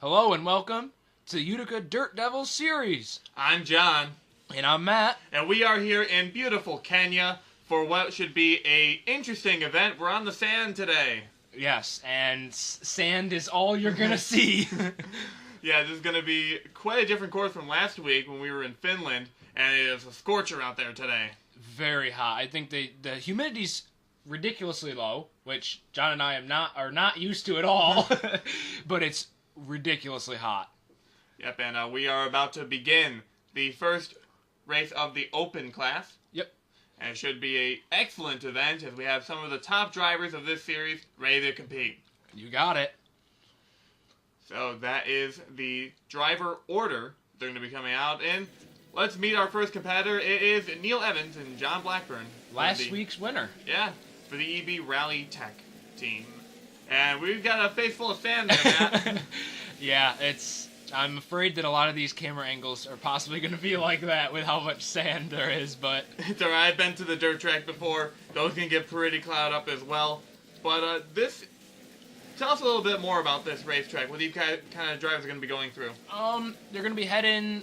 Hello and welcome to Utica Dirt Devils series. I'm John. And I'm Matt. And we are here in beautiful Kenya for what should be a interesting event. We're on the sand today. Yes, and sand is all you're going to see. Yeah, this is going to be quite a different course from last week when we were in Finland, and it is a scorcher out there today. Very hot. I think the humidity's ridiculously low, which John and I are not used to at all, but it's ridiculously hot. Yep, and we are about to begin the first race of the Open class. Yep. And it should be an excellent event as we have some of the top drivers of this series ready to compete. You got it. So that is the driver order they're going to be coming out in. Let's meet our first competitor. It is Neal Evans and John Blackburn. Last week's winner. Yeah, for the EB Rally Tech team. And we've got a face full of sand there, Matt. Yeah, I'm afraid that a lot of these camera angles are possibly going to be like that with how much sand there is, but... It's alright, I've been to the dirt track before. Those can get pretty clouded up as well. But tell us a little bit more about this racetrack. What these kind of drivers are going to be going through? They're going to be heading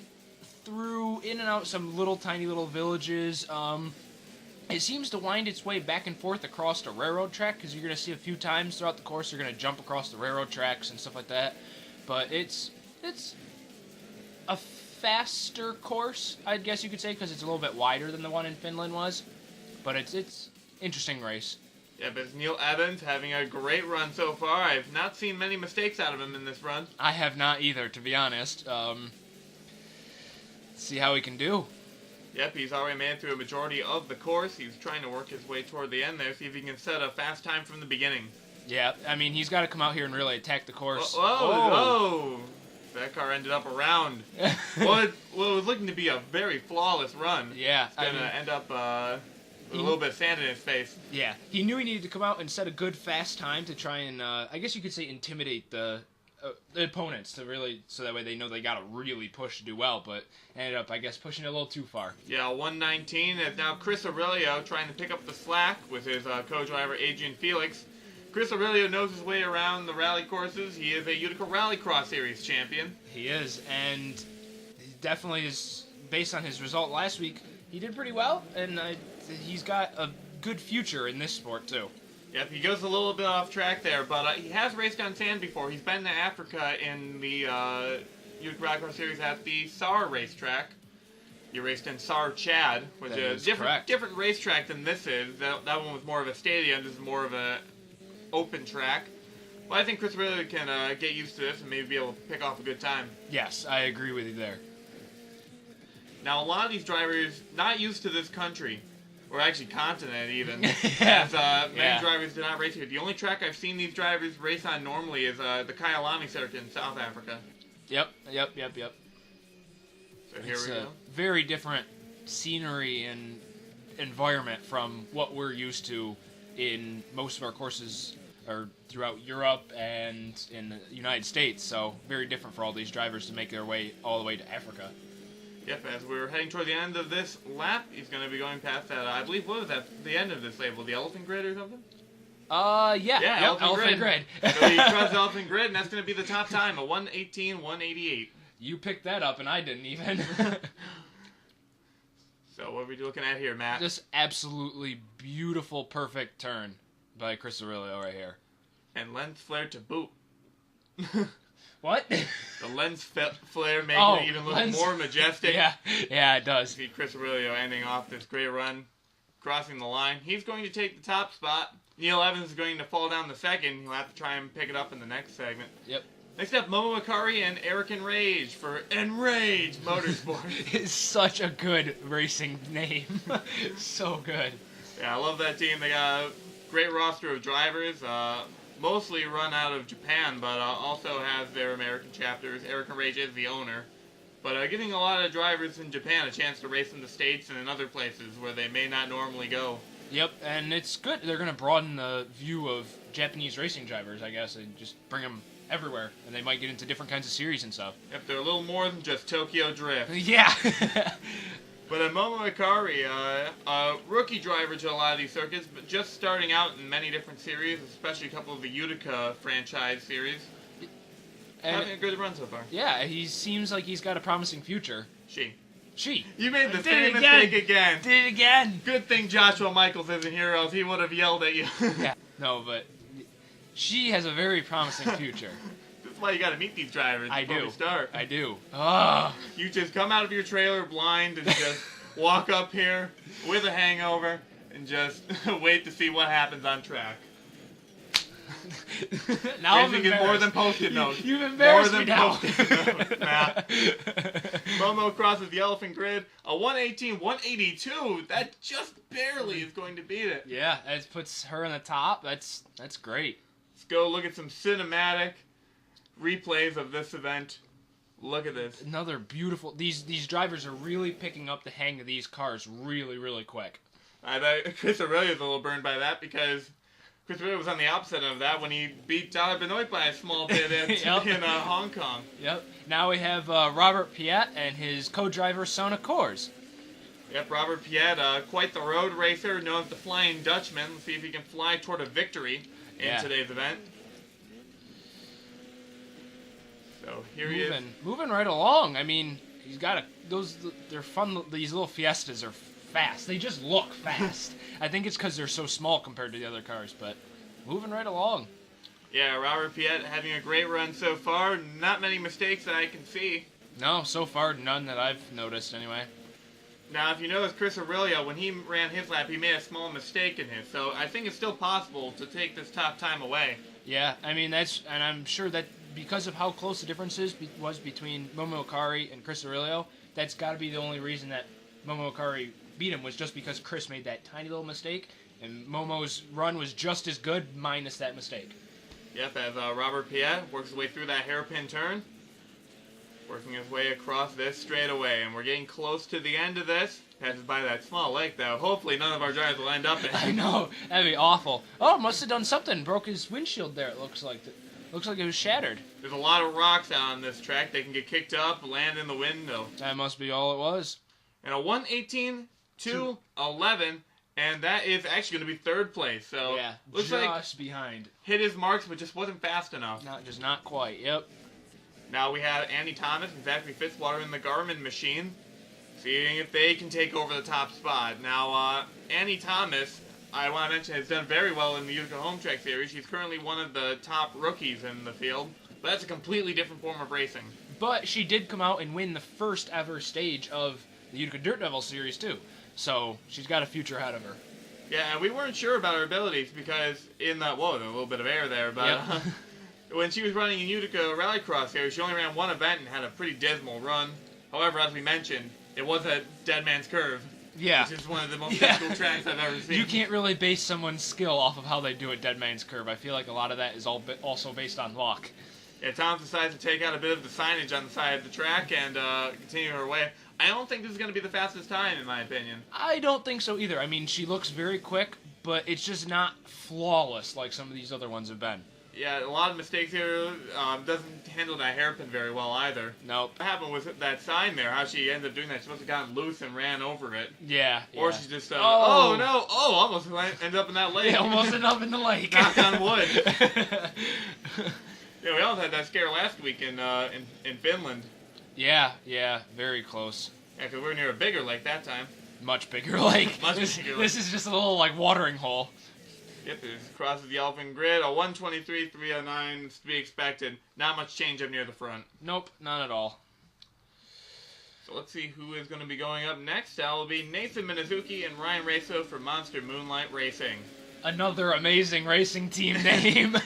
in and out some tiny little villages. It seems to wind its way back and forth across the railroad track, because you're going to see a few times throughout the course they're going to jump across the railroad tracks and stuff like that. But it's a faster course, I guess you could say, because it's a little bit wider than the one in Finland was. But it's interesting race. Yeah, but it's Neal Evans having a great run so far. I've not seen many mistakes out of him in this run. I have not either, to be honest. See how he can do. Yep, he's already made it through a majority of the course. He's trying to work his way toward the end there, see if he can set a fast time from the beginning. Yeah, I mean, he's got to come out here and really attack the course. Whoa! That car ended up around. Well, it was looking to be a very flawless run. Yeah. It's going to end up with a little bit of sand in his face. Yeah, he knew he needed to come out and set a good, fast time to try and, I guess you could say, intimidate the opponents, so that way they know they got to really push to do well, but ended up, I guess, pushing it a little too far. Yeah, 119 is now Chris Aurelio trying to pick up the slack with his co-driver Adrian Felix. Chris Aurelio knows his way around the rally courses. He is a Utica Rallycross Series champion. He is, and he definitely is, based on his result last week, he did pretty well, and he's got a good future in this sport, too. Yep, he goes a little bit off track there, but he has raced on sand before. He's been to Africa in the Utica Rallycross Series at the SAR racetrack. He raced in SAR Chad, which is a different racetrack than this is. That one was more of a stadium. This is more of a open track. Well, I think Chris really can get used to this and maybe be able to pick off a good time. Yes, I agree with you there. Now, a lot of these drivers not used to this country, or actually continent even, Yeah. as many drivers do not race here. The only track I've seen these drivers race on normally is the Kyalami circuit in South Africa. Yep. So here we go. Very different scenery and environment from what we're used to in most of our courses or throughout Europe and in the United States. So very different for all these drivers to make their way all the way to Africa. Yep, as we're heading toward the end of this lap, he's going to be going past that, I believe, what was that, the end of this label, the elephant grid or something? Yeah, elephant grid. So he crosses the elephant grid, and that's going to be the top time, a 1:18.188. You picked that up, and I didn't even. So what are we looking at here, Matt? This absolutely beautiful, perfect turn by Chris Aurelio right here. And lens flare to boot. What? The lens flare making it even look more majestic. Yeah, it does. See Chris Aurelio ending off this great run, crossing the line. He's going to take the top spot. Neal Evans is going to fall down the second. He'll have to try and pick it up in the next segment. Yep. Next up, Momo Makari and Eric Enrage for Enrage Motorsport. It's such a good racing name. So good. Yeah, I love that team. They got a great roster of drivers. Mostly run out of Japan, but also has their American chapters. Eric Enrage is the owner. But giving a lot of drivers in Japan a chance to race in the States and in other places where they may not normally go. Yep, and it's good. They're going to broaden the view of Japanese racing drivers, I guess, and just bring them everywhere, and they might get into different kinds of series and stuff. Yep, they're a little more than just Tokyo Drift. Yeah. But Momo Makari, a rookie driver to a lot of these circuits, but just starting out in many different series, especially a couple of the Utica franchise series. And having a good run so far. yeah, he seems like he's got a promising future. She. You made the did same it again. mistake again. Did it again. Good thing Joshua Michaels isn't here, else he would have yelled at you. Yeah. No, but she has a very promising future. That's why you got to meet these drivers before we start. I do. Oh. You just come out of your trailer blind and just walk up here with a hangover and just wait to see what happens on track. Now I'm Racing is more than Post-it notes. You've embarrassed me now. Nah. Momo crosses the elephant grid. A 118, 182. That just barely is going to beat it. Yeah, that puts her in the top. That's great. Let's go look at some cinematic replays of this event. Look at this. Another beautiful. These drivers are really picking up the hang of these cars really, really quick. I bet Chris Aurelio is a little burned by that because Chris Aurelio was on the opposite of that when he beat Tyler Benoit by a small bit in Hong Kong. Yep. Now we have Robert Piet and his co-driver Sona Kors. Yep, Robert Piet, quite the road racer, known as the Flying Dutchman. Let's see if he can fly toward a victory in today's event. So here he is. Moving right along. I mean, he's got they're fun. These little Fiestas are fast. They just look fast. I think it's because they're so small compared to the other cars, but moving right along. Yeah, Robert Piet having a great run so far. Not many mistakes that I can see. No, so far none that I've noticed anyway. Now, if you notice, Chris Aurelio, when he ran his lap, he made a small mistake in his. So I think it's still possible to take this top time away. Yeah, I mean, and I'm sure that because of how close the difference was between Momo Okari and Chris Aurelio, that's got to be the only reason that Momo Okari beat him was just because Chris made that tiny little mistake, and Momo's run was just as good minus that mistake. Yep, as Robert Piet works his way through that hairpin turn, working his way across this straightaway, and we're getting close to the end of this. Passes by that small lake, though. Hopefully none of our drivers will end up in it. I know, that'd be awful. Oh, must have done something. Broke his windshield there, it looks like. Looks like it was shattered. There's a lot of rocks out on this track. They can get kicked up, land in the wind, though. That must be all it was. And a 118, 211, and that is actually going to be third place. So yeah, looks just like behind. Hit his marks, but just wasn't fast enough. Just not quite. Yep. Now we have Andy Thomas and Zachary Fitzwater in the Garmin machine, seeing if they can take over the top spot. Now, Andy Thomas, I want to mention, has done very well in the Utica Home Track Series. She's currently one of the top rookies in the field, but that's a completely different form of racing. But she did come out and win the first ever stage of the Utica Dirt Devil Series, too. So she's got a future ahead of her. Yeah, and we weren't sure about her abilities because in the, whoa, there's a little bit of air there, but Yep. When she was running in Utica Rallycross Series, she only ran one event and had a pretty dismal run. However, as we mentioned, it was a Dead Man's Curve. Yeah. Which is one of the most difficult tracks I've ever seen. You can't really base someone's skill off of how they do at Dead Man's Curve. I feel like a lot of that is also based on luck. Yeah, Thomas decides to take out a bit of the signage on the side of the track and continue her way. I don't think this is going to be the fastest time, in my opinion. I don't think so either. I mean, she looks very quick, but it's just not flawless like some of these other ones have been. Yeah, a lot of mistakes here. Doesn't handle that hairpin very well either. Nope. What happened was that sign there, how she ended up doing that. She must have gotten loose and ran over it. Yeah. Or she just, oh no, almost ended up in that lake. Yeah, almost ended up in the lake. Knock on wood. Yeah, we also had that scare last week in Finland. Yeah, very close. Yeah, because we were near a bigger lake that time. Much bigger lake. Much bigger lake. This is just a little, watering hole. Yep, it crosses the elephant grid. A 123, 309 is to be expected. Not much change up near the front. Nope, none at all. So let's see who is going to be going up next. That will be Nathan Minazuki and Ryan Raso for Monster Moonlight Racing. Another amazing racing team name.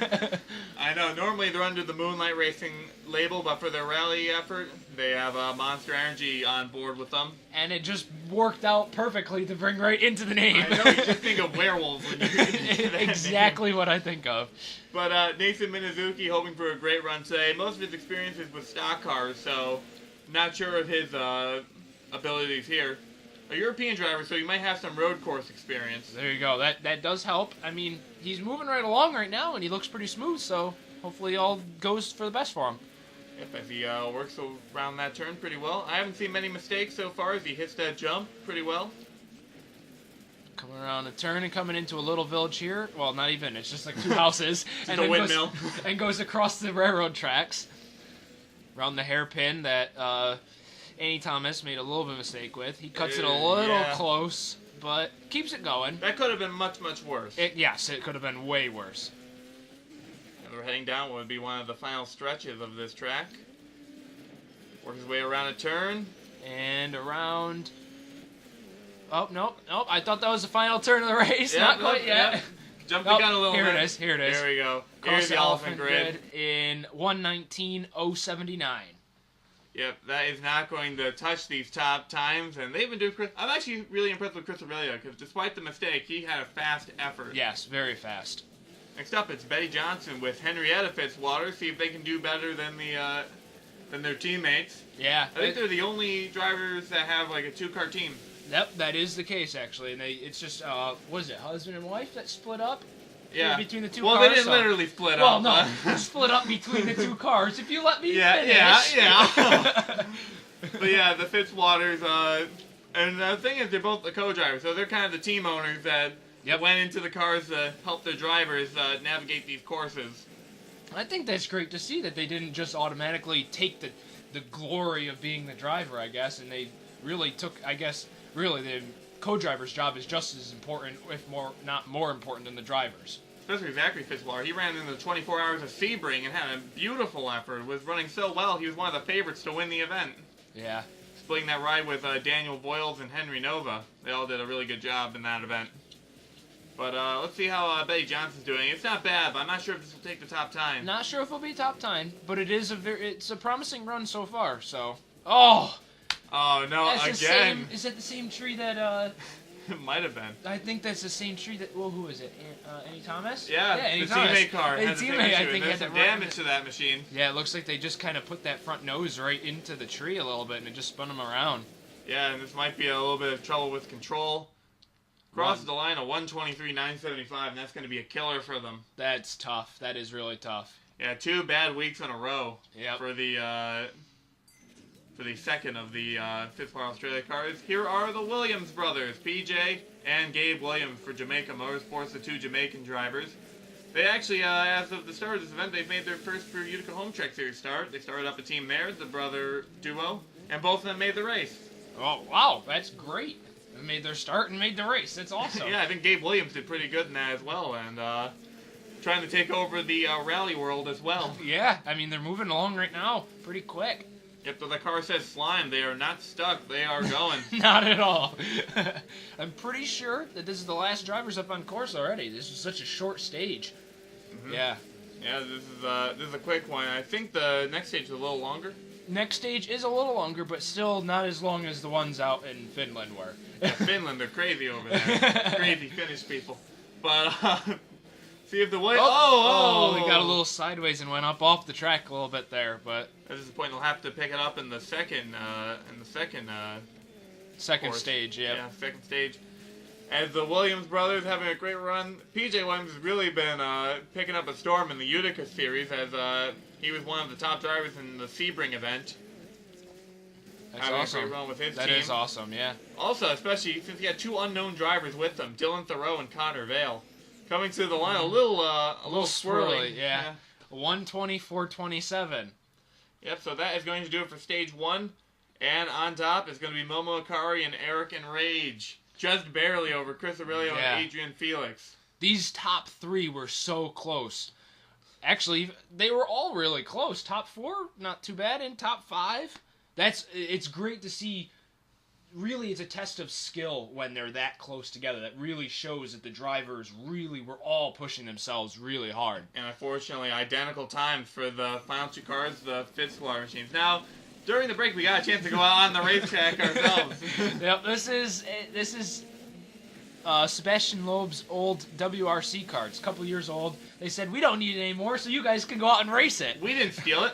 I know, normally they're under the Moonlight Racing label, but for their rally effort, they have Monster Energy on board with them. And it just worked out perfectly to bring right into the name. I know, you just think of werewolves when you hear that Exactly name. what I think of. But Nathan Minazuki hoping for a great run today. Most of his experience is with stock cars, so not sure of his abilities here. A European driver, so you might have some road course experience. There you go. That does help. I mean, he's moving right along right now, and he looks pretty smooth, so hopefully all goes for the best for him. Yep, as he works around that turn pretty well. I haven't seen many mistakes so far as he hits that jump pretty well. Coming around a turn and coming into a little village here. Well, not even. It's just like two houses. And a windmill. And goes across the railroad tracks. around the hairpin that Andy Thomas made a little bit of a mistake with. He cuts it a little close, but keeps it going. That could have been much, much worse. Yes, it could have been way worse. And we're heading down what would be one of the final stretches of this track. Work his way around a turn. And around... Oh, nope. I thought that was the final turn of the race. Yep, Not quite yet. Yep. Jump the gun a little Here bit. it is. Here we go. Here's Here's the elephant grid. in 1:19.079. Yep, that is not going to touch these top times, and they've been doing... I'm actually really impressed with Chris Aurelio, because despite the mistake, he had a fast effort. Yes, very fast. Next up, it's Betty Johnson with Henrietta Fitzwater. See if they can do better than their teammates. Yeah. I think they're the only drivers that have like a two-car team. Yep, that is the case actually, and it's just what is it, husband and wife that split up? Yeah. Between the two cars. cars. They didn't literally split up. Well, no, split up between the two cars. If you let me finish. Yeah. But yeah, the Fitzwaters, and the thing is, they're both the co-drivers, so they're kind of the team owners that went into the cars to help their drivers navigate these courses. I think that's great to see that they didn't just automatically take the glory of being the driver, I guess, and they really took, I guess, really the co-driver's job is just as important, if not more important than the driver's. Especially Zachary Fitzwater. He ran in the 24 hours of Sebring and had a beautiful effort. Was running so well, he was one of the favorites to win the event. Yeah. Splitting that ride with Daniel Boyles and Henry Nova. They all did a really good job in that event. But let's see how Betty Johnson's doing. It's not bad, but I'm not sure if this will take the top time. Not sure if it'll be top time, but it's a promising run so far. So, oh no, again. Is that the same tree that? It might have been. I think that's the same tree that. Well, who is it? Andy Thomas? Yeah, Andy the Thomas. teammate car. The teammate, I think, there's had some damage to that machine. Yeah, it looks like they just kind of put that front nose right into the tree a little bit, and it just spun them around. Yeah, and this might be a little bit of trouble with control. Crosses the line of 123.975, and that's going to be a killer for them. That's tough. That is really tough. Yeah, 2 bad weeks in a row for the second of the Fitzwater Australia cars. Here are the Williams brothers, PJ and Gabe Williams for Jamaica Motorsports, the 2 Jamaican drivers. They actually, as of the start of this event, they've made their first for Utica Home Track Series start. They started up a team there, the brother duo, and both of them made the race. Oh, wow, that's great. They made their start and made the race. That's awesome. Yeah, I think Gabe Williams did pretty good in that as well, and trying to take over the rally world as well. Yeah, I mean, they're moving along right now pretty quick. Yep, though the car says slime, they are not stuck. They are going. Not at all. I'm pretty sure that this is the last drivers up on course already. This is such a short stage. Mm-hmm. Yeah. Yeah, this is a quick one. I think the next stage is a little longer. Next stage is a little longer, but still not as long as the ones out in Finland were. Yeah, Finland, they're crazy over there. Crazy Finnish people. But see if the way. Oh, we got a little sideways and went up off the track a little bit there, but at this point they'll have to pick it up in the second second stage. Yeah, second stage. As the Williams brothers having a great run, PJ Williams has really been picking up a storm in the Utica series as he was one of the top drivers in the Sebring event. That's awesome. A great run with his that team. is awesome, yeah. Also, especially since he had 2 unknown drivers with him, Dylan Thoreau and Connor Vale. Coming to the line a little swirly. Yeah. 124.27. Yep, so that is going to do it for stage 1. And on top is going to be Momo Akari and Eric and Rage. Just barely over Chris Aurelio and Adrian Felix. These top 3 were so close. Actually, they were all really close. Top 4, not too bad. In top 5, it's great to see. Really, it's a test of skill when they're that close together. That really shows that the drivers really were all pushing themselves really hard. And unfortunately, identical times for the final 2 cars, the Fitzwater machines. Now, during the break, we got a chance to go out on the racetrack ourselves. Yep, this is Sebastian Loeb's old WRC cards, a couple years old. They said, we don't need it anymore, so you guys can go out and race it. We didn't steal it.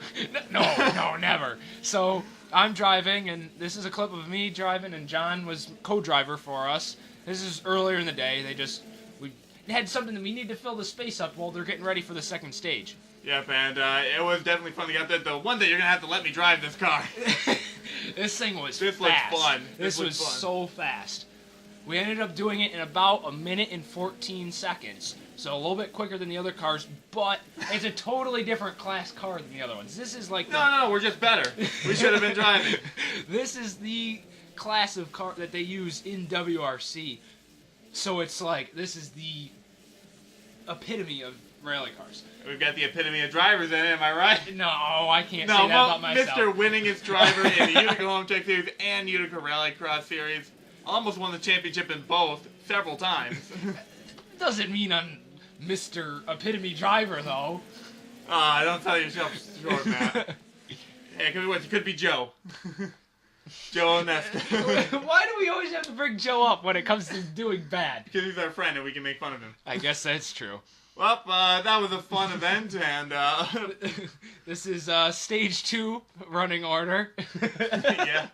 No, never. So I'm driving, and this is a clip of me driving, and John was co-driver for us. This is earlier in the day. We had something that we need to fill the space up while they're getting ready for the second stage. Yep, and it was definitely fun to get there. The one day you're going to have to let me drive this car. This thing was fast. This looks was fun. so fast. We ended up doing it in about 1:14 seconds. So a little bit quicker than the other cars, but it's a totally different class car than the other ones. This is like No, we're just better. We should have been driving. This is the class of car that they use in WRC. So it's like, this is the epitome of rally cars. We've got the epitome of drivers in it, am I right? No, I can't say that about myself. Mr. Winningest driver in the Utica Home Track Series and Utica Rallycross Series. Almost won the championship in both several times. Doesn't mean I'm Mr. Epitome Driver, though. Don't sell yourself short, Matt. Hey, it could be what? It could be Joe. Joe Onesta. Why do we always have to bring Joe up when it comes to doing bad? Because he's our friend and we can make fun of him. I guess that's true. Well, that was a fun event, and this is stage 2 running order. Yeah.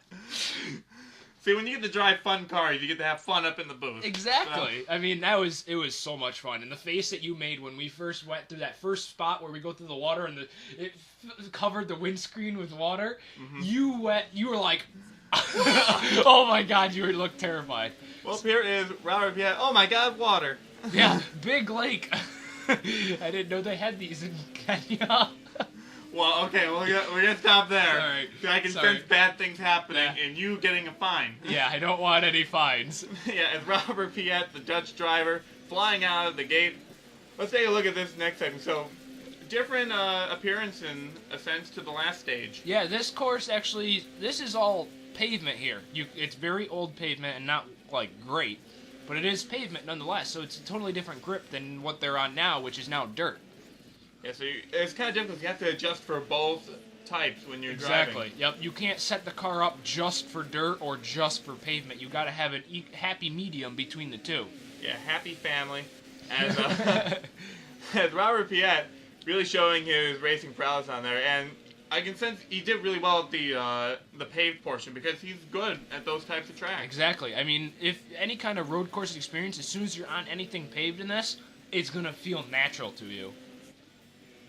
See, when you get to drive fun cars, you get to have fun up in the booth. Exactly. So. I mean, it was so much fun. And the face that you made when we first went through that first spot where we go through the water and it covered the windscreen with water, you were like, oh my God, you looked terrified. Well, here is Robert Piet. Oh my God, water. Yeah, big lake. I didn't know they had these in Kenya. Well, okay, we're gonna stop there. Sorry. So I can sense bad things happening and you getting a fine. Yeah, I don't want any fines. Yeah, it's Robert Piet, the Dutch driver, flying out of the gate. Let's take a look at this next segment. So, different appearance in a sense to the last stage. Yeah, this course actually, this is all pavement here. It's very old pavement and not like great, but it is pavement nonetheless. So it's a totally different grip than what they're on now, which is now dirt. Yeah, so it's kind of difficult. You have to adjust for both types when you're driving. Exactly. Yep. You can't set the car up just for dirt or just for pavement. You got to have a happy medium between the two. Yeah, happy family. As as Robert Piet really showing his racing prowess on there, and I can sense he did really well at the paved portion because he's good at those types of tracks. Exactly. I mean, if any kind of road course experience, as soon as you're on anything paved in this, it's gonna feel natural to you.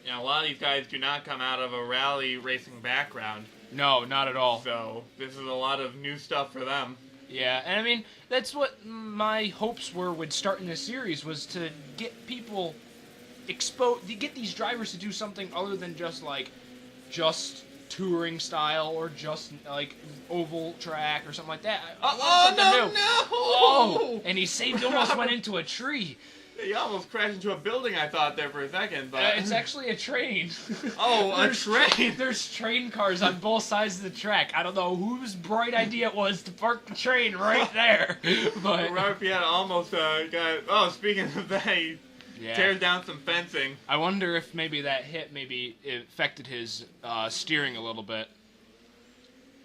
You know, a lot of these guys do not come out of a rally racing background. No, not at all. So this is a lot of new stuff for them. Yeah, and I mean, that's what my hopes were with starting this series, was to get people exposed, to get these drivers to do something other than just touring style or just like oval track or something like that. No! Oh, and he almost went into a tree. He almost crashed into a building, I thought, there for a second, but... it's actually a train. Oh, a train! There's train cars on both sides of the track. I don't know whose bright idea it was to park the train right there, but... Robert Piet almost got... Oh, speaking of that, he tears down some fencing. I wonder if maybe that hit it affected his steering a little bit.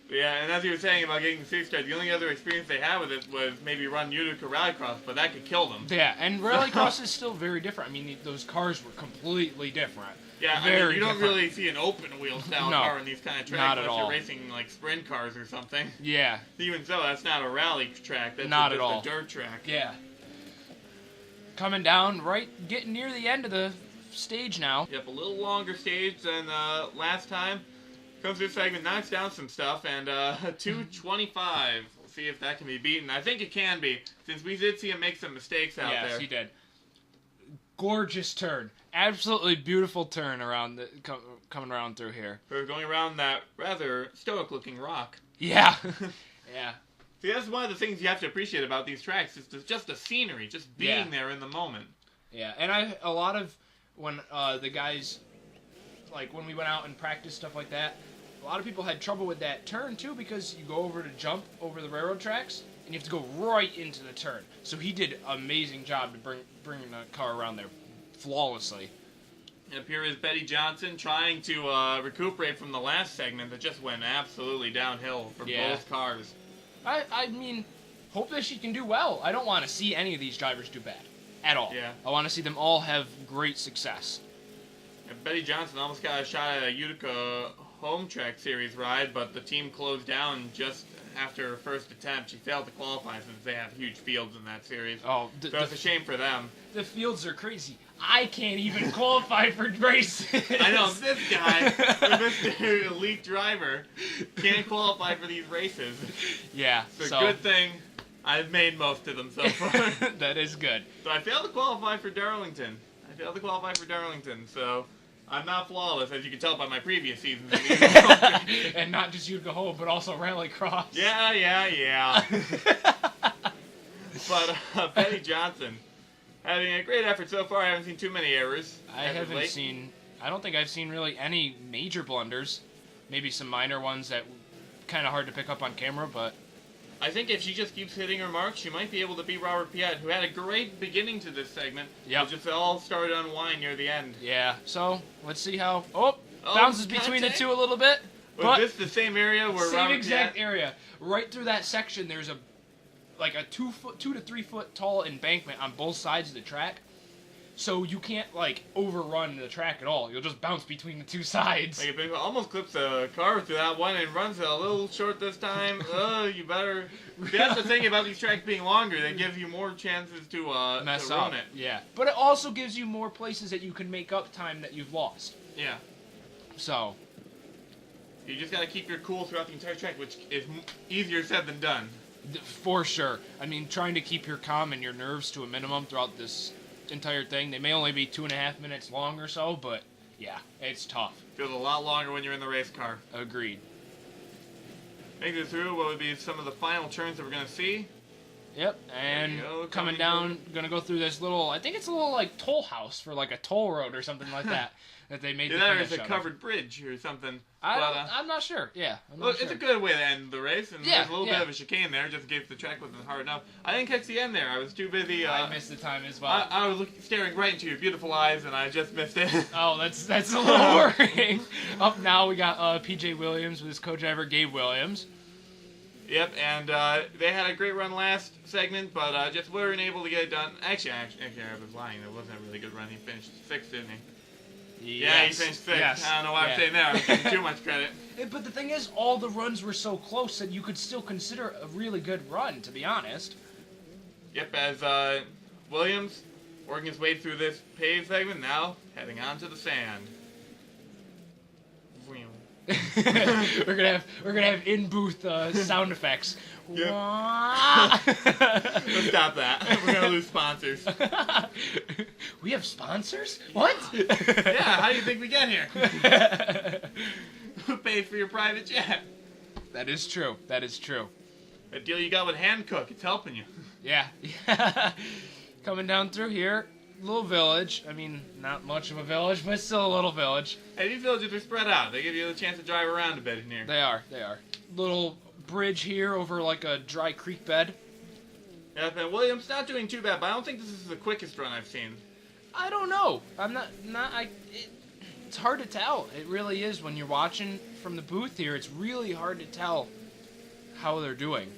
Yeah, and as you were saying about getting the 6-star, the only other experience they had with it was maybe run Utica Rallycross, but that could kill them. Yeah, and Rallycross is still very different. I mean, those cars were completely different. Yeah, very I mean, you don't different. really see an open wheel style car in these kind of tracks unless you're racing like sprint cars or something. Yeah. Even so, that's not a rally track. That's not just at all. a dirt track. Yeah. Coming down, getting near the end of the stage now. Yep, a little longer stage than last time. Comes this segment, knocks down some stuff, and 225. We'll see if that can be beaten. I think it can be, since we did see him make some mistakes out there. Yes, he did. Gorgeous turn. Absolutely beautiful turn around coming around through here. We're going around that rather stoic-looking rock. Yeah. Yeah. See, that's one of the things you have to appreciate about these tracks, is just the scenery, just being there in the moment. Yeah, and a lot of when the guys, like when we went out and practiced stuff like that, a lot of people had trouble with that turn too, because you go over to jump over the railroad tracks and you have to go right into the turn. So he did an amazing job to bringing the car around there flawlessly. Up here is Betty Johnson trying to recuperate from the last segment that just went absolutely downhill for both cars. I mean, hope that she can do well. I don't want to see any of these drivers do bad at all. Yeah. I want to see them all have great success. And Betty Johnson almost got a shot at a Utica Home Track Series ride, but the team closed down just after her first attempt. She failed to qualify since they have huge fields in that series. Oh, so it's a shame for them. The fields are crazy. I can't even qualify for races. I know, this guy, Mr. Elite Driver, can't qualify for these races. Yeah. It's a good thing I've made most of them so far. That is good. So I failed to qualify for Darlington. So I'm not flawless, as you can tell by my previous seasons. And not just Utica Hole, but also Rallycross. Yeah. But Benny Johnson, having a great effort so far. I haven't seen too many errors. I don't think I've seen really any major blunders. Maybe some minor ones that kind of hard to pick up on camera, but I think if she just keeps hitting her marks, she might be able to beat Robert Piet, who had a great beginning to this segment. Yeah. It just all started to unwind near the end. Yeah, so let's see how... bounces between the two a little bit. Was this the same area where same Robert exact Piet... area. Right through that section, there's a 2 to 3 foot tall embankment on both sides of the track. So you can't, overrun the track at all. You'll just bounce between the two sides. Like, it almost clips a car through that one and runs it a little short this time. You better... That's the thing about these tracks being longer. They give you more chances to mess ruin up. it. Yeah. But it also gives you more places that you can make up time that you've lost. Yeah. So... You just gotta keep your cool throughout the entire track, which is easier said than done. For sure. I mean, trying to keep your calm and your nerves to a minimum throughout this entire thing. They may only be 2.5 minutes long or so, but yeah, it's tough. Feels a lot longer when you're in the race car. Agreed. Making it through what would be some of the final turns that we're gonna see. Yep, and coming down, gonna go through this little, I think it's a little toll house for a toll road or something like that they made. Yeah, there's a covered bridge or something. I'm not sure. Yeah, it's a good way to end the race, and there's a little bit yeah. of a chicane there, just in case the track wasn't hard enough. I didn't catch the end there. I was too busy. I missed the time as well. I was staring right into your beautiful eyes, and I just missed it. Oh, that's a little worrying. Up now, we got P.J. Williams with his co-driver Gabe Williams. Yep, and they had a great run last segment, but just weren't able to get it done. Actually, I was lying. It wasn't a really good run. He finished 6th, didn't he? Yes. Yeah, he finished 6th. Yes. I don't know why I'm saying that. I'm giving too much credit. But the thing is, all the runs were so close that you could still consider a really good run, to be honest. Yep, as Williams working his way through this paved segment, now heading on to the sand. we're gonna have in booth sound effects. Yep. Let's stop that. We're gonna lose sponsors. We have sponsors? What? Yeah. How do you think we get here? Who paid for your private jet? That is true. That is true. That deal you got with Hancock, it's helping you. Yeah. Coming down through here. Little village. I mean, not much of a village, but still a little village. Hey, these villages are spread out. They give you the chance to drive around a bit in here. They are. Little bridge here over a dry creek bed. Yeah, and Williams not doing too bad, but I don't think this is the quickest run I've seen. I don't know. It's hard to tell. It really is when you're watching from the booth here. It's really hard to tell how they're doing.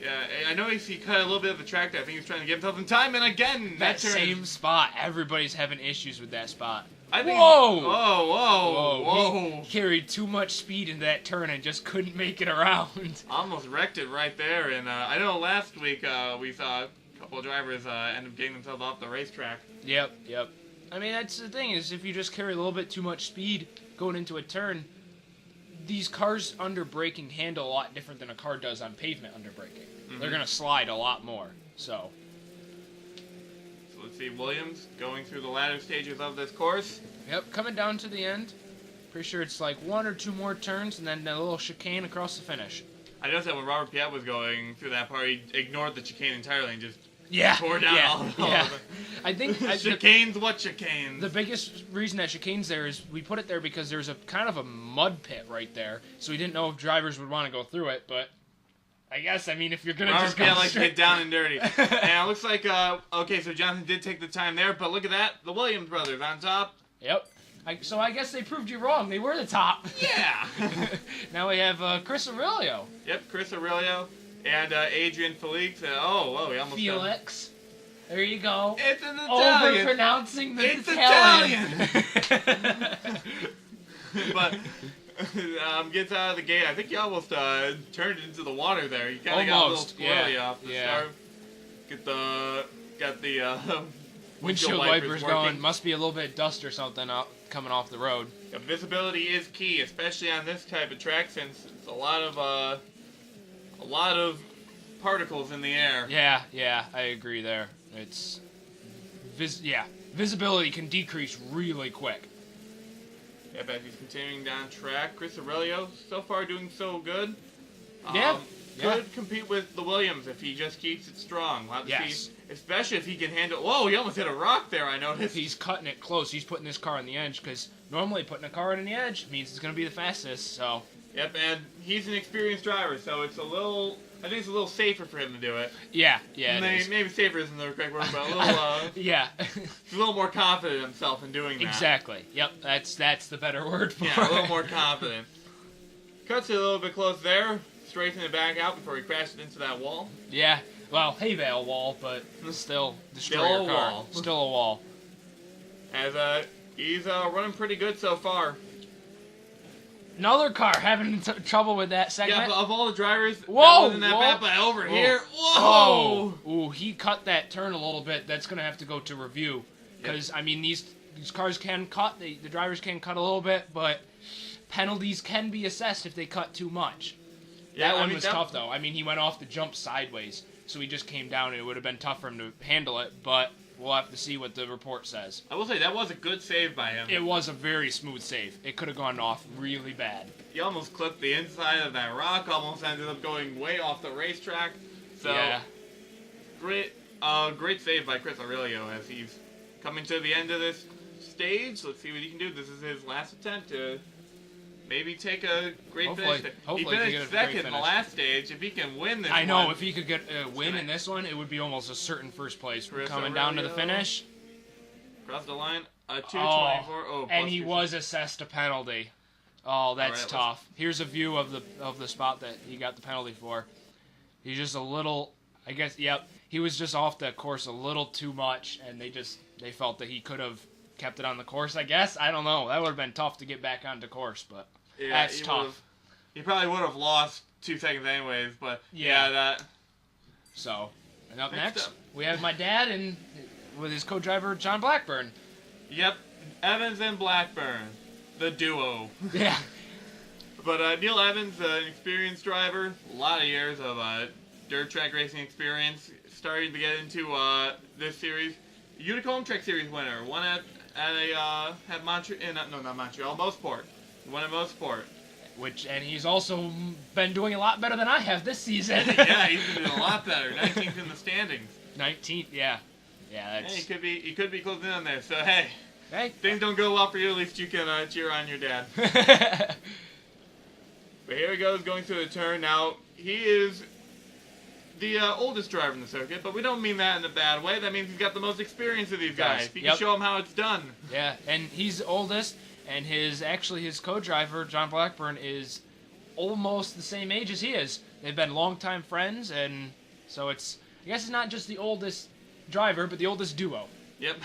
Yeah, I know he cut a little bit of the track there. I think he's trying to give himself some time, and again, that same spot. Everybody's having issues with that spot. Whoa! He carried too much speed into that turn and just couldn't make it around. Almost wrecked it right there, and I know last week we saw a couple of drivers end up getting themselves off the racetrack. Yep. I mean, that's the thing, is if you just carry a little bit too much speed going into a turn, these cars under braking handle a lot different than a car does on pavement under braking. Mm-hmm. They're going to slide a lot more, so let's see, Williams going through the latter stages of this course. Yep, coming down to the end. Pretty sure it's 1 or 2 more turns and then a little chicane across the finish. I noticed that when Robert Piet was going through that part, he ignored the chicane entirely and just tore down all of it. I think chicane's what chicanes. The biggest reason that chicane's there is we put it there because there's a kind of a mud pit right there, so we didn't know if drivers would want to go through it, but I guess, if you're going to just go likes to get down and dirty. And it looks like, okay, so Johnson did take the time there, but look at that. The Williams brothers on top. Yep. So I guess they proved you wrong. They were the top. Yeah. Now we have Chris Aurelio. Yep, Chris Aurelio and Adrian Felix. He almost Felix. There you go. It's an Italian. Overpronouncing the Italian. But gets out of the gate. I think he almost turned into the water there. He kind of got a little squirrely off the start. Got the windshield wipers going. Must be a little bit of dust or something coming off the road. Yeah, visibility is key, especially on this type of track, since it's a lot of particles in the air. Yeah, I agree there. It's visibility can decrease really quick. Yep, as he's continuing down track, Chris Aurelio so far doing so good. Could compete with the Williams if he just keeps it strong. We'll have to see, especially if he can handle. Whoa, he almost hit a rock there. I noticed. He's cutting it close. He's putting this car on the edge because normally putting a car on the edge means it's going to be the fastest. So. Yep, and he's an experienced driver, so it's a little. I think it's a little safer for him to do it. Yeah. Maybe safer isn't the correct word, but a little. Yeah. He's a little more confident in himself in doing that. Exactly. Yep. That's the better word for it. Yeah, a little more confident. Cuts it a little bit close there. Straightening it back out before he crashed into that wall. Yeah. Well, hay bale wall, but still destroy your car. Wall. Still a wall. As he's running pretty good so far. Another car having trouble with that segment. Yeah, of all the drivers, whoa, that wasn't that bad, but over here, whoa! Ooh, he cut that turn a little bit. That's going to have to go to review. Because, I mean, these cars can cut, the drivers can cut a little bit, but penalties can be assessed if they cut too much. Yeah, that one was tough, though. I mean, he went off the jump sideways, so he just came down, and it would have been tough for him to handle it, but we'll have to see what the report says. I will say, that was a good save by him. It was a very smooth save. It could have gone off really bad. He almost clipped the inside of that rock, almost ended up going way off the racetrack. So, yeah. Great save by Chris Aurelio as he's coming to the end of this stage. Let's see what he can do. This is his last attempt to maybe take a great finish. He finished second in the last stage. If he can win this I know, if he could get a win in this one, it would be almost a certain first place. Chris Coming Aurelio, down to the finish. Across the line, a 224. And he was assessed a penalty. Oh, that's tough. Here's a view of the spot that he got the penalty for. He's just a little, I guess, yep. He was just off the course a little too much, and they felt that he could have kept it on the course, I guess. I don't know. That would have been tough to get back onto course, but that's tough. He probably would have lost 2 seconds anyways, but yeah that. So, and up next, we have my dad and with his co-driver, John Blackburn. Yep, Evans and Blackburn, the duo. Yeah. But Neal Evans, an experienced driver, a lot of years of dirt track racing experience, starting to get into this series. UDDS Home Track Series winner, won at Mosport. Won at Mosport. And he's also been doing a lot better than I have this season. Yeah, he's been doing a lot better. 19th in the standings. 19th, yeah. Yeah, that's... Hey, he could be closing in on there. So hey, things don't go well for you. At least you can cheer on your dad. But here he goes, going through the turn. Now he is the oldest driver in the circuit, but we don't mean that in a bad way. That means he's got the most experience of these guys. He can show him how it's done. Yeah, and he's oldest, and his co-driver, John Blackburn, is almost the same age as he is. They've been longtime friends, and so I guess it's not just the oldest driver, but the oldest duo. Yep.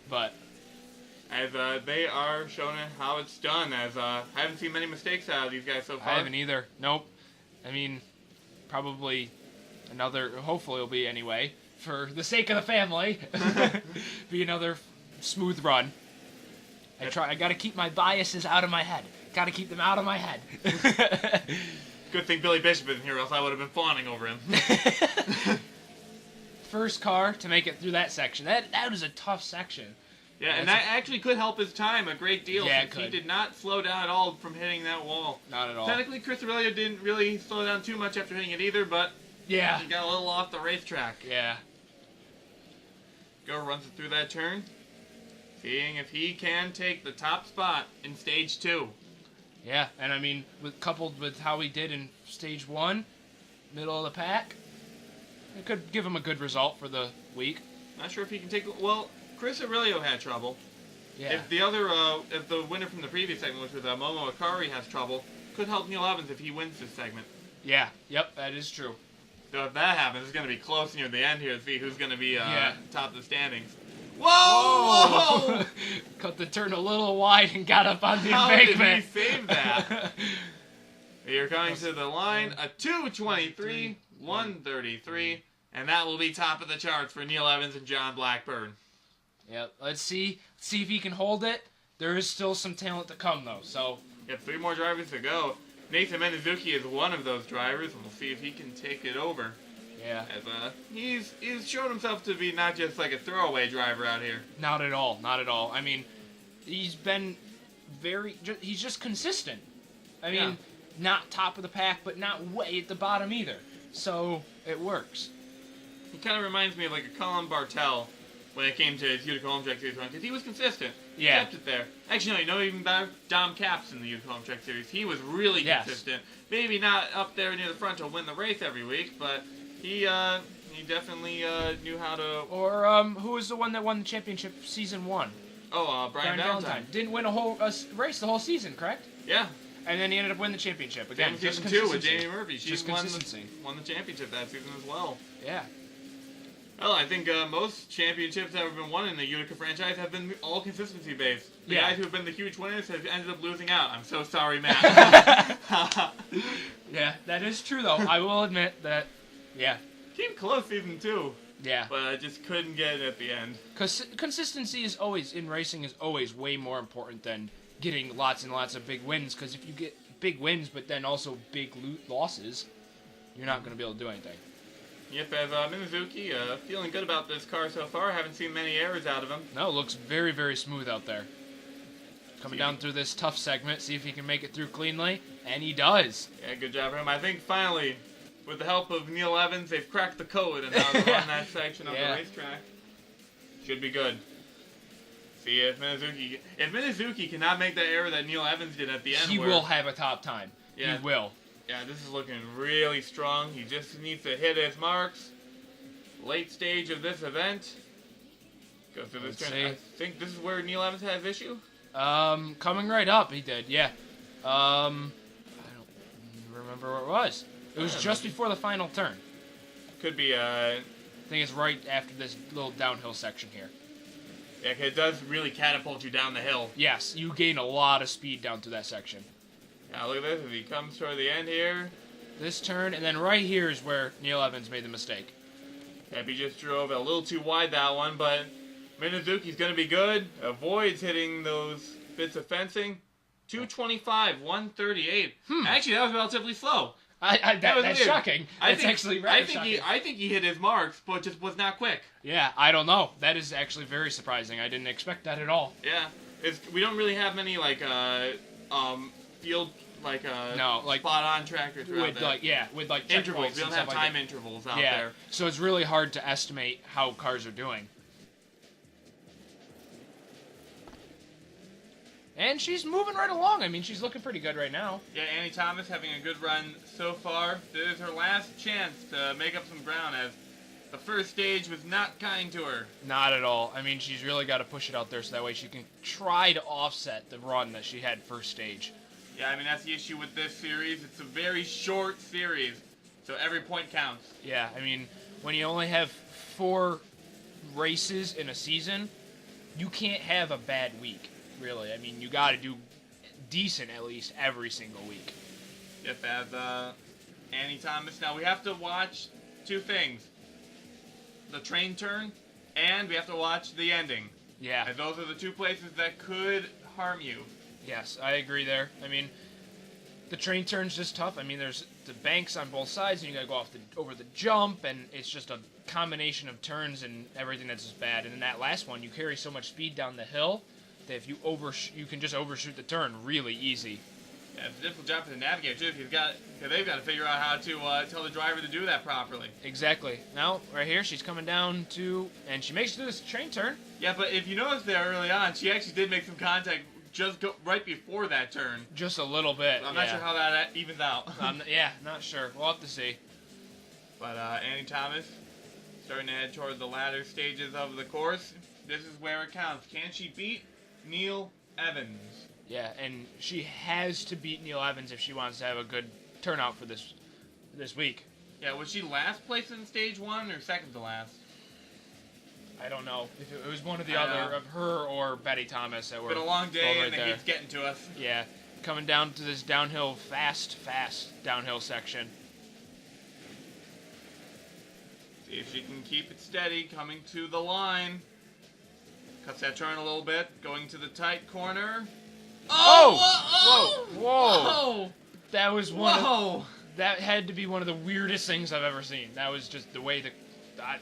But as they are showing how it's done, as I haven't seen many mistakes out of these guys so far. I haven't either. Nope. I mean, probably hopefully it'll be anyway, for the sake of the family, be another smooth run. I gotta keep my biases out of my head. Gotta keep them out of my head. Good thing Billy Bishop isn't here, else I would have been fawning over him. First car to make it through that section. That was a tough section. Yeah, and that actually could help his time a great deal, yeah, since he did not slow down at all from hitting that wall. Not at all. Technically, Chris Aurelio didn't really slow down too much after hitting it either, but yeah, he got a little off the racetrack. Yeah. Runs it through that turn, seeing if he can take the top spot in stage 2. Yeah, and I mean, coupled with how he did in stage 1, middle of the pack, it could give him a good result for the week. Not sure if he can take. Well, Chris Aurelio had trouble. Yeah. If the winner from the previous segment, which was Momo Akari, has trouble, could help Neal Evans if he wins this segment. Yeah. Yep, that is true. So if that happens, it's going to be close near the end here to see who's going to be top of the standings. Whoa! Whoa! Cut the turn a little wide and got up on the embankment. How did he save that? You're coming to the line, a 2:23, 1:33, and that will be top of the charts for Neal Evans and John Blackburn. Yep. Let's see if he can hold it. There is still some talent to come, though. So. Yep, 3 more drivers to go. Nathan Menizuki is one of those drivers, and we'll see if he can take it over. Yeah. As, he's shown himself to be not just like a throwaway driver out here. Not at all. Not at all. I mean, he's been he's just consistent. I mean, not top of the pack, but not way at the bottom either. So it works. He kind of reminds me of like a Colin Bartel when it came to his Utica Home Track Series run, because he was consistent. He kept it there. Actually, no, you know even better? Dom Capps in the Utica Home Track Series. He was really consistent. Maybe not up there near the front to win the race every week, but he definitely knew how to... Or, who was the one that won the championship season 1? Oh, Brian Valentine. Didn't win a whole race the whole season, correct? Yeah. And then he ended up winning the championship. Again, just season 2 with Jamie Murphy. She won the championship that season as well. Yeah. Well, I think most championships that have been won in the Utica franchise have been all consistency based. The guys who have been the huge winners have ended up losing out. I'm so sorry, Matt. Yeah, that is true, though. I will admit that, Came close season 2. Yeah. But I just couldn't get it at the end. Because consistency is always, in racing, is always way more important than getting lots and lots of big wins. Because if you get big wins, but then also big losses, you're not going to be able to do anything. Yep, as Minizuki, feeling good about this car so far. Haven't seen many errors out of him. No, it looks very, very smooth out there. Coming down through this tough segment, see if he can make it through cleanly, and he does. Yeah, good job for him. I think finally, with the help of Neal Evans, they've cracked the code and now they're on that section of the racetrack. Should be good. See if Minizuki cannot make that error that Neal Evans did at the end. He will have a top time. Yeah, he will. Yeah, this is looking really strong. He just needs to hit his marks. Late stage of this event. Go through this turn. I think this is where Neal Evans had his issue. Coming right up, he did. Yeah. I don't remember where it was. It was just before the final turn. Could be. I think it's right after this little downhill section here. Yeah, 'cause it does really catapult you down the hill. Yes, you gain a lot of speed down through that section. Now look at this, as he comes toward the end here. This turn, and then right here is where Neal Evans made the mistake. Yep, he just drove a little too wide that one, but Minizuki's going to be good. Avoids hitting those bits of fencing. 225, 138. Actually, that was relatively slow. That's shocking. That's actually rather shocking. I think he hit his marks, but just was not quick. Yeah, I don't know. That is actually very surprising. I didn't expect that at all. Yeah, we don't really have many field spot on tractors with intervals. We don't have time intervals out there. So it's really hard to estimate how cars are doing. And she's moving right along. I mean, she's looking pretty good right now. Yeah, Annie Thomas having a good run so far. This is her last chance to make up some ground, as the first stage was not kind to her. Not at all. I mean, she's really got to push it out there so that way she can try to offset the run that she had first stage. Yeah, I mean, that's the issue with this series. It's a very short series, so every point counts. Yeah, I mean, when you only have 4 races in a season, you can't have a bad week. Really, I mean, you got to do decent at least every single week. Yep, as Annie Thomas. Now we have to watch 2 things: the train turn, and we have to watch the ending. Yeah. And those are the 2 places that could harm you. Yes, I agree there. I mean, the train turn's just tough. I mean, there's the banks on both sides, and you got to go over the jump, and it's just a combination of turns and everything that's just bad. And in that last one, you carry so much speed down the hill that if you you can just overshoot the turn really easy. Yeah, it's a difficult job for the navigator too. They've got to figure out how to tell the driver to do that properly. Exactly. Now, right here, she's coming down to, and she makes it to this train turn. Yeah, but if you notice there early on, she actually did make some contact just right before that turn. Just a little bit. I'm not sure how that evens out. Yeah, not sure. We'll have to see. But Annie Thomas starting to head toward the latter stages of the course. This is where it counts. Can she beat Neal Evans? Yeah, and she has to beat Neal Evans if she wants to have a good turnout for this week. Yeah, was she last place in stage 1 or second to last? I don't know. If it was one or the other of her or Betty Thomas that were. It's been a long day right and the heat's getting to us. Yeah, coming down to this downhill, fast downhill section. See if she can keep it steady, coming to the line. Cuts that turn a little bit, going to the tight corner. Whoa! That was one. that had to be one of the weirdest things I've ever seen. That was just the way that I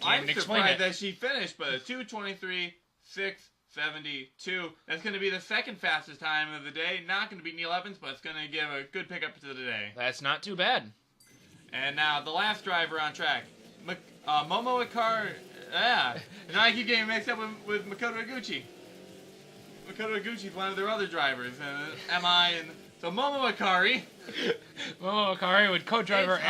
can't I'm even explain surprised it. that she finished, but a 2:23.672. That's going to be the second fastest time of the day. Not going to be Neal Evans, but it's going to give a good pickup to the day. That's not too bad. And now the last driver on track, Momo Ikari. Yeah, and now I keep getting mixed up with Makoto Iguchi. Makoto Iguchi is one of their other drivers, and so Momo Ikari. Momo Ikari with co-driver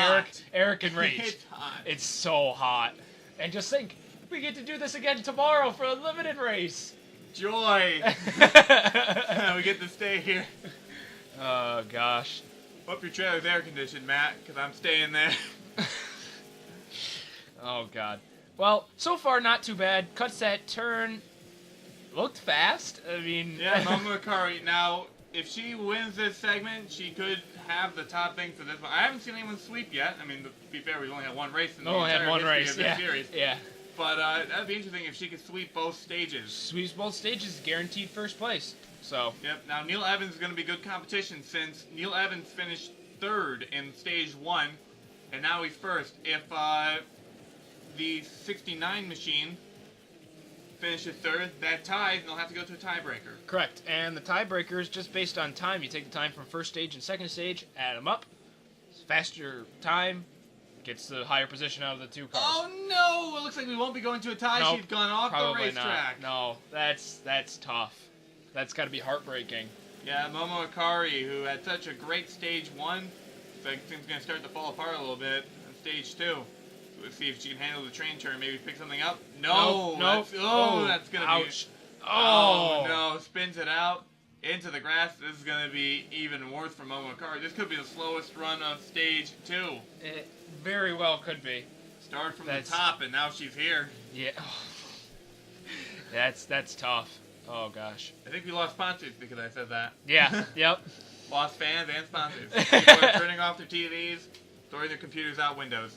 Eric and Rach. It's hot. It's so hot. And just think, we get to do this again tomorrow for a limited race. Joy. We get to stay here. Oh, gosh. Hope your trailer's air conditioned, Matt, because I'm staying there. Oh, God. Well, so far, not too bad. Cuts that turn. Looked fast. I mean... Yeah, Momo Ikari. Now, if she wins this segment, she could have the top thing for this one. I haven't seen anyone sweep yet. I mean, to be fair, we've only had one race in the entire history of this series. Yeah. But that'd be interesting if she could sweep both stages. Sweeps both stages, guaranteed first place. So. Yep. Now, Neal Evans is going to be good competition since Neal Evans finished third in stage 1, and now he's first. If the 69 machine finishes third, that ties, and they'll have to go to a tiebreaker. Correct. And the tiebreaker is just based on time. You take the time from first stage and second stage, add them up. Faster time gets the higher position out of the two cars. Oh no! It looks like we won't be going to a tie. Nope, She's gone off the racetrack. No, that's tough. That's got to be heartbreaking. Yeah, Momo Ikari, who had such a great stage 1, looks like things are going to start to fall apart a little bit on stage 2. So let's see if she can handle the train turn, maybe pick something up. No! Nope. That's going to be... Ouch. Oh, no, spins it out into the grass. This is going to be even worse for Momo Ikari. This could be the slowest run of stage 2. It very well could be. Started from the top, and now she's here. Yeah. That's tough. Oh, gosh. I think we lost sponsors because I said that. Yeah, yep. Lost fans and sponsors. People are turning off their TVs, throwing their computers out windows.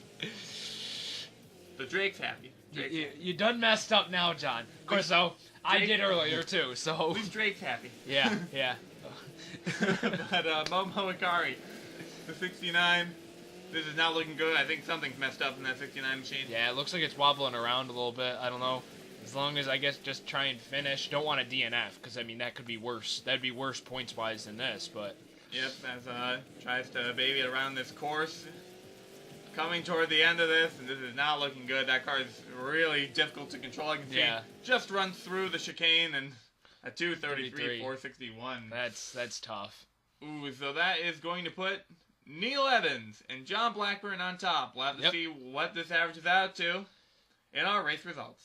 So Drake's happy. You done messed up now, John. Of course, so I did earlier, too, so... At least Drake's happy. Yeah, yeah. But Momo Ikari, the 69, this is not looking good. I think something's messed up in that 69 machine. Yeah, it looks like it's wobbling around a little bit. I don't know. As long as, I guess, just try and finish. Don't want a DNF, because, I mean, that could be worse. That'd be worse points-wise than this, but... Yep, as tries to baby it around this course. Coming toward the end of this, and this is not looking good. That car is really difficult to control. I can see just runs through the chicane and a 2:33.461. That's tough. Ooh, so that is going to put Neal Evans and John Blackburn on top. We'll have to see what this averages out to in our race results.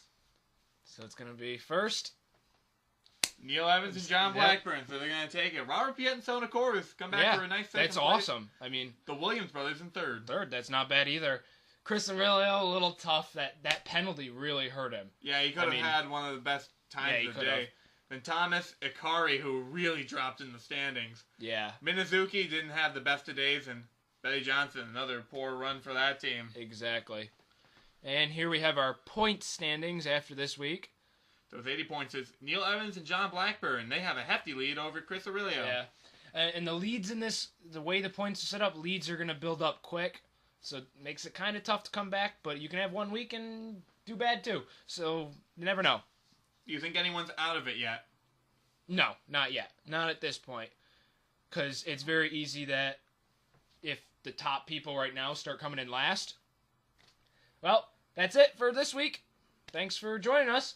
So it's going to be first Neal Evans and John Blackburn, so they're going to take it. Robert Piet and Sona Corus come back for a nice second that's place. awesome. I mean... The Williams brothers in third. That's not bad either. Chris Aurelio, a little tough. That penalty really hurt him. Yeah, he could have had one of the best times of the day. Then Thomas Ikari, who really dropped in the standings. Yeah. Minazuki didn't have the best of days, and Betty Johnson, another poor run for that team. Exactly. And here we have our point standings after this week. Those 80 points is Neal Evans and John Blackburn. They have a hefty lead over Chris Aurelio. Yeah. And the leads in this, the way the points are set up, leads are going to build up quick. So it makes it kind of tough to come back, but you can have 1 week and do bad too. So you never know. Do you think anyone's out of it yet? No, not yet. Not at this point. Because it's very easy that if the top people right now start coming in last. Well, that's it for this week. Thanks for joining us.